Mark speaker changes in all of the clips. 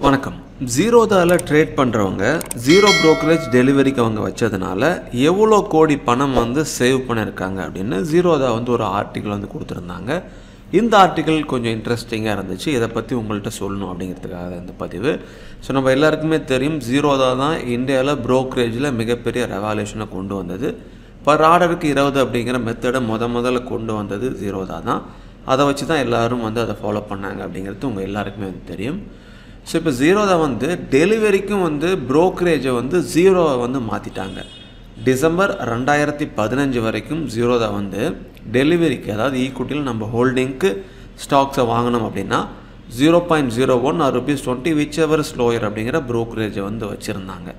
Speaker 1: வணக்கம். ஜீரோதால ட்ரேட் பண்ணுறவங்க zero brokerage டெலிவரிக்கு அவங்க வச்சதுனால எவ்வளோ கோடி பணம் வந்து சேவ் பண்ணியிருக்காங்க அப்படின்னு ஜீரோதா வந்து ஒரு ஆர்டிக்கல் வந்து கொடுத்துருந்தாங்க. இந்த ஆர்டிக்கல் கொஞ்சம் இன்ட்ரெஸ்டிங்காக இருந்துச்சு. இதை பற்றி உங்கள்கிட்ட சொல்லணும் அப்படிங்கிறதுக்காக இந்த பதிவு. ஸோ நம்ம எல்லாருக்குமே தெரியும், ஜீரோதா தான் இந்தியாவில் ப்ரோக்கரேஜில் மிகப்பெரிய ரெவல்யூஷனை கொண்டு வந்தது. பர் ஆர்டருக்கு 20 அப்படிங்கிற மெத்தடை முதல்ல கொண்டு வந்தது ஜீரோதா தான். அதை வச்சு தான் எல்லோரும் வந்து அதை ஃபாலோ பண்ணாங்க அப்படிங்கிறது உங்கள் எல்லாருக்குமே வந்து தெரியும். ஸோ இப்போ ஜீரோதா வந்து டெலிவரிக்கும் வந்து ப்ரோக்கரேஜை வந்து ஜீரோவை வந்து மாற்றிட்டாங்க. டிசம்பர் 2015 வரைக்கும் ஜீரோதா வந்து டெலிவரிக்கு, அதாவது ஈக்குவிட்டியில் நம்ம ஹோல்டிங்க்கு ஸ்டாக்ஸை வாங்கினோம் அப்படின்னா 0.01 or ₹20 whichever is lower அப்படிங்கிற ப்ரோக்கரேஜை வந்து வச்சுருந்தாங்க.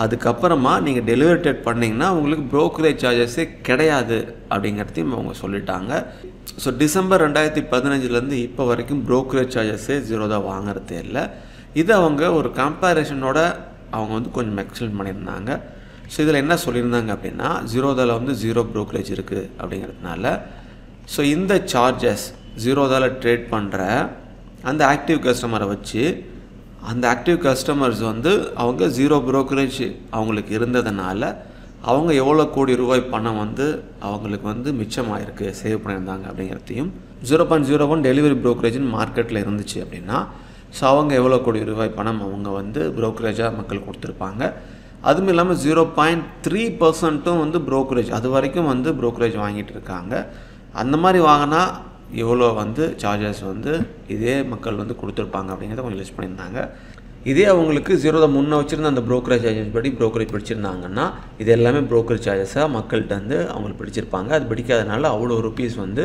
Speaker 1: அதுக்கப்புறமா நீங்கள் டெலிவரி டேட் பண்ணிங்கன்னா உங்களுக்கு ப்ரோக்கரேஜ் சார்ஜஸே கிடையாது அப்படிங்கிறதையும் அவங்க சொல்லிட்டாங்க. ஸோ டிசம்பர் 2015 இப்போ வரைக்கும் ப்ரோக்கரேஜ் சார்ஜஸே ஜீரோதா வாங்குறதே இல்லை. இதை அவங்க ஒரு கம்பேரிஷனோட அவங்க வந்து கொஞ்சம் எக்ஸ்பிளைன் பண்ணியிருந்தாங்க. ஸோ இதில் என்ன சொல்லியிருந்தாங்க அப்படின்னா, ஜீரோதாவில் வந்து ஜீரோ ப்ரோக்கரேஜ் இருக்குது அப்படிங்கிறதுனால ஸோ இந்த சார்ஜஸ் ஜீரோதாவில் ட்ரேட் பண்ணுற அந்த ஆக்டிவ் கஸ்டமரை வச்சு அந்த ஆக்டிவ் கஸ்டமர்ஸ் வந்து அவங்க ஜீரோ ப்ரோக்கரேஜ் அவங்களுக்கு இருந்ததுனால அவங்க எவ்வளோ கோடி ரூபாய் பணம் வந்து அவங்களுக்கு வந்து மிச்சமாயிருக்கு, சேவ் பண்ணியிருந்தாங்க அப்படிங்கிறதையும், 0.01 டெலிவரி ப்ரோக்கரேஜின் மார்க்கெட்டில் இருந்துச்சு அப்படின்னா ஸோ அவங்க எவ்வளோ கோடி ரூபாய் பணம் அவங்க வந்து ப்ரோக்கரேஜாக மக்கள் கொடுத்துருப்பாங்க. அதுவும் இல்லாமல் 0.3% வந்து ப்ரோக்கரேஜ், அது வரைக்கும் வந்து ப்ரோக்கரேஜ் வாங்கிட்டு இருக்காங்க. அந்த மாதிரி வாங்கினா எவ்வளோ வந்து சார்ஜஸ் வந்து இதே மக்கள் வந்து கொடுத்துருப்பாங்க அப்படிங்கிறத கொஞ்சம் லிஸ்ட் பண்ணியிருந்தாங்க. இதே அவங்களுக்கு ஜீரோதா முன்னே வச்சுருந்த அந்த ப்ரோக்கரேஜ் சார்ஜஸ் படி ப்ரோக்கரேஜ் பிடிச்சிருந்தாங்கன்னா இது எல்லாமே ப்ரோக்கரேஜ் சார்ஜஸாக மக்கள்கிட்ட வந்து அவங்களுக்கு பிடிச்சிருப்பாங்க. அது பிடிக்காதனால அவ்வளோ ருபீஸ் வந்து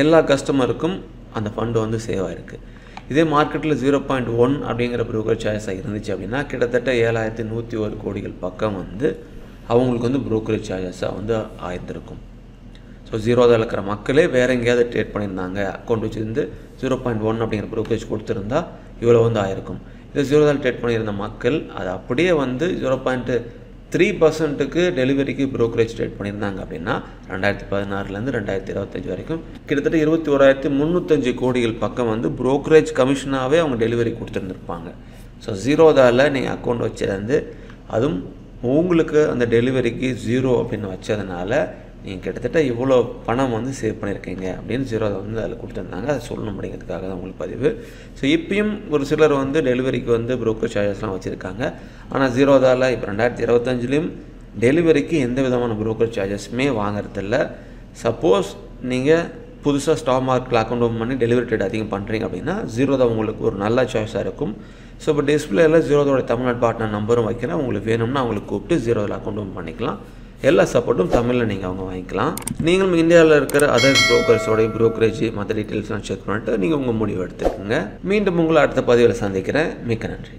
Speaker 1: எல்லா கஸ்டமருக்கும் அந்த ஃபண்டு வந்து சேவ் ஆகிருக்கு. இதே மார்க்கெட்டில் 0.1 அப்படிங்கிற ப்ரோக்கரேஜ் சார்ஜஸாக இருந்துச்சு அப்படின்னா கிட்டத்தட்ட 7101 கோடிகள் பக்கம் வந்து அவங்களுக்கு வந்து ப்ரோக்கரேஜ் சார்ஜஸாக வந்து ஆயிருந்திருக்கும். ஸோ ஜீரோதாவில் இருக்கிற மக்களே வேறு எங்கேயாவது ட்ரேட் பண்ணியிருந்தாங்க, அக்கௌண்ட் வச்சுருந்து 0.1 அப்படிங்கிற ப்ரோக்கரேஜ் கொடுத்துருந்தா இவ்வளோ வந்து ஆயிருக்கும். இதை ஜீரோதாவில் ட்ரேட் பண்ணியிருந்த மக்கள் அது அப்படியே வந்து 0.3%க்கு டெலிவரிக்கு ப்ரோக்கரேஜ் ட்ரேட் பண்ணியிருந்தாங்க அப்படின்னா 2016 2025 வரைக்கும் கிட்டத்தட்ட 21,305 கோடிகள் பக்கம் வந்து ப்ரோக்கரேஜ் கமிஷனாகவே அவங்க டெலிவரி கொடுத்துருந்துருப்பாங்க. ஸோ ஜீரோதாவில் நீங்கள் அக்கௌண்ட் வச்சிருந்து அதுவும் உங்களுக்கு அந்த டெலிவரிக்கு 0 அப்படின்னு வச்சதுனால நீங்கள் கிட்டத்தட்ட இவ்வளோ பணம் வந்து சேவ் பண்ணியிருக்கீங்க அப்படின்னு ஜீரோதா வந்து அதில் கொடுத்துருந்தாங்க. அதை சொல்லணும் அப்படிங்கிறதுக்காக தான் உங்களுக்கு பதிவு. ஸோ இப்பயும் ஒரு சிலர் வந்து டெலிவரிக்கு வந்து ப்ரோக்கர் சார்ஜஸ்லாம் வச்சுருக்காங்க. ஆனால் ஜீரோதாவில் இப்போ 2025 டெலிவரிக்கு எந்த விதமான ப்ரோக்கர் சார்ஜஸுமே வாங்குறதில்ல. சப்போஸ் நீங்கள் புதுசாக ஸ்டாக் மார்க்கெட்டில் அக்கௌண்ட் ஓப்பன் பண்ணி டெலிவரி டேட் அதிகம் பண்ணுறீங்க அப்படின்னா ஜீரோதா உங்களுக்கு ஒரு நல்ல சாய்ஸாக இருக்கும். ஸோ இப்போ டிஸ்பிளேயில் ஜீரோதாவோட தமிழ்நாடு பார்ட்னர் நம்பரும் வைக்கிறேன். உங்களுக்கு வேணும்னா அவங்களுக்கு கூப்பிட்டு ஜீரோதாவில் அக்கௌண்ட் ஓப்பன் பண்ணிக்கலாம். எல்லா சப்போர்ட்டும் தமிழில் நீங்கள் அவங்க வாங்கிக்கலாம். நீங்களும் இந்தியாவில் இருக்கிற அதர் ப்ரோக்கர்ஸோடைய ப்ரோக்கரேஜ் மற்ற டீட்டெயில்ஸ்லாம் செக் பண்ணிட்டு நீங்கள் உங்கள் முடிவு எடுத்துக்கோங்க. மீண்டும் உங்களை அடுத்த பதிவில் சந்திக்கிறேன். மிக்க நன்றி.